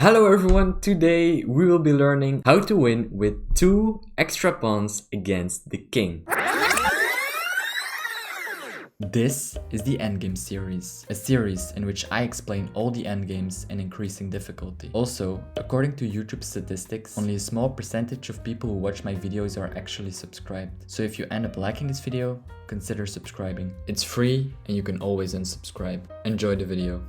Hello everyone, today we will be learning how to win with 2 extra pawns against the king. This is the Endgame series, a series in which I explain all the endgames in increasing difficulty. Also, according to YouTube statistics, only a small percentage of people who watch my videos are actually subscribed. So if you end up liking this video, consider subscribing. It's free and you can always unsubscribe. Enjoy the video.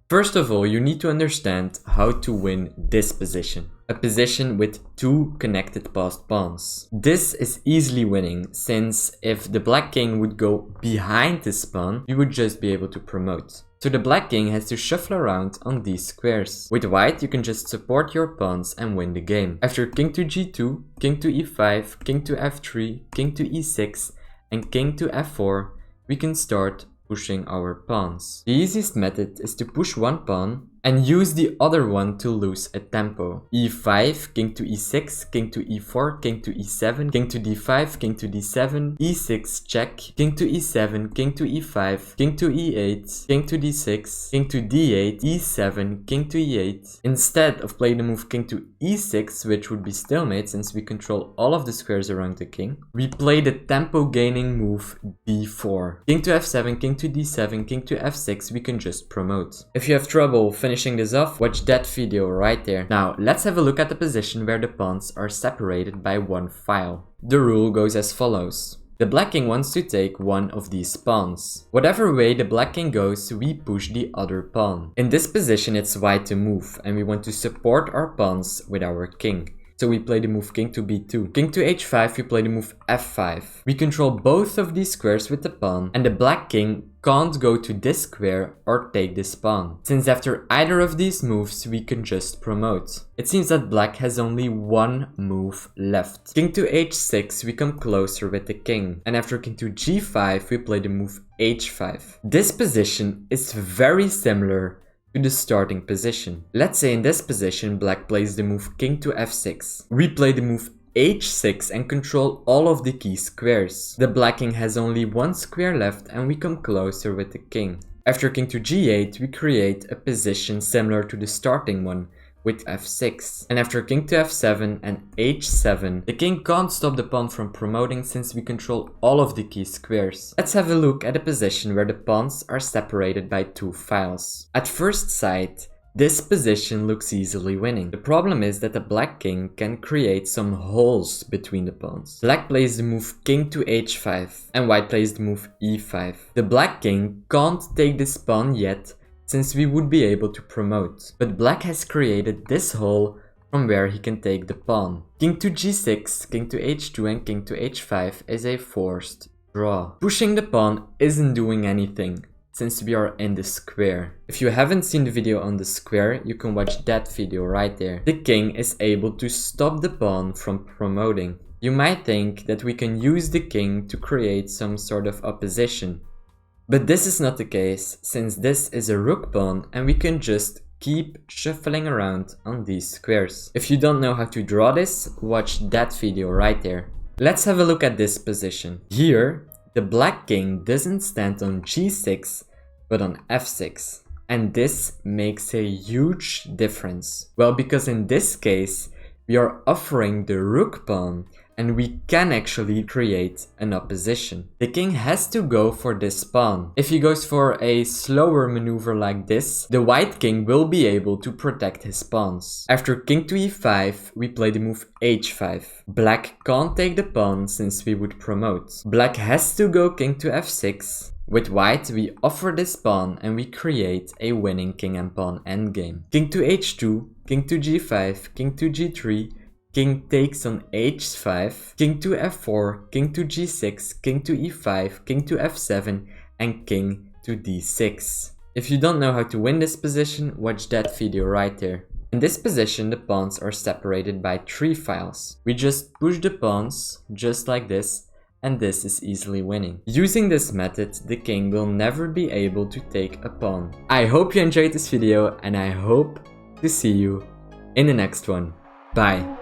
First of all, you need to understand how to win this position. A position with 2 connected passed pawns. This is easily winning, since if the black king would go behind this pawn, we would just be able to promote. So the black king has to shuffle around on these squares. With white, you can just support your pawns and win the game. After king to g2, king to e5, king to f3, king to e6, and king to f4, we can start pushing our pawns. The easiest method is to push one pawn and use the other one to lose a tempo. e5, king to e6, king to e4, king to e7, king to d5, king to d7, e6 check, king to e7, king to e5, king to e8, king to d6, king to d8, e7, king to e8. Instead of playing the move king to e6, which would be stalemate since we control all of the squares around the king, we play the tempo gaining move d4. King to f7, king to d7, king to f6, we can just promote. If you have trouble finishing this off, watch that video right there. Now let's have a look at the position where the pawns are separated by one file. The rule goes as follows. The black king wants to take one of these pawns. Whatever way the black king goes, we push the other pawn. In this position it's white to move and we want to support our pawns with our king. So we play the move king to b2. King to h5, we play the move f5. We control both of these squares with the pawn, and the black king can't go to this square or take this pawn, since after either of these moves we can just promote. It seems that black has only one move left. King to h6, we come closer with the king, and after king to g5 we play the move h5. This position is very similar to the starting position. Let's say in this position black plays the move king to f6. We play the move h6 and control all of the key squares. The black king has only one square left and we come closer with the king. After king to g8 we create a position similar to the starting one with f6. And after king to f7 and h7, the king can't stop the pawn from promoting since we control all of the key squares. Let's have a look at a position where the pawns are separated by 2 files. At first sight, this position looks easily winning. The problem is that the black king can create some holes between the pawns. Black plays the move king to h5 and white plays the move e5. The black king can't take this pawn yet, since we would be able to promote. But black has created this hole from where he can take the pawn. King to g6, king to h2 and king to h5 is a forced draw. Pushing the pawn isn't doing anything, since we are in the square. If you haven't seen the video on the square, you can watch that video right there. The king is able to stop the pawn from promoting. You might think that we can use the king to create some sort of opposition. But this is not the case, since this is a rook pawn and we can just keep shuffling around on these squares. If you don't know how to draw this, watch that video right there. Let's have a look at this position. Here, the black king doesn't stand on g6, but on f6. And this makes a huge difference. Well, because in this case, we are offering the rook pawn and we can actually create an opposition. The king has to go for this pawn. If he goes for a slower maneuver like this, the white king will be able to protect his pawns. After king to e5, we play the move h5. Black can't take the pawn since we would promote. Black has to go king to f6. With white, we offer this pawn and we create a winning king and pawn endgame. King to h2, king to g5, king to g3, king takes on h5, king to f4, king to g6, king to e5, king to f7, and king to d6. If you don't know how to win this position, watch that video right there. In this position, the pawns are separated by 3 files. We just push the pawns, just like this, and this is easily winning. Using this method, the king will never be able to take a pawn. I hope you enjoyed this video and I hope to see you in the next one. Bye.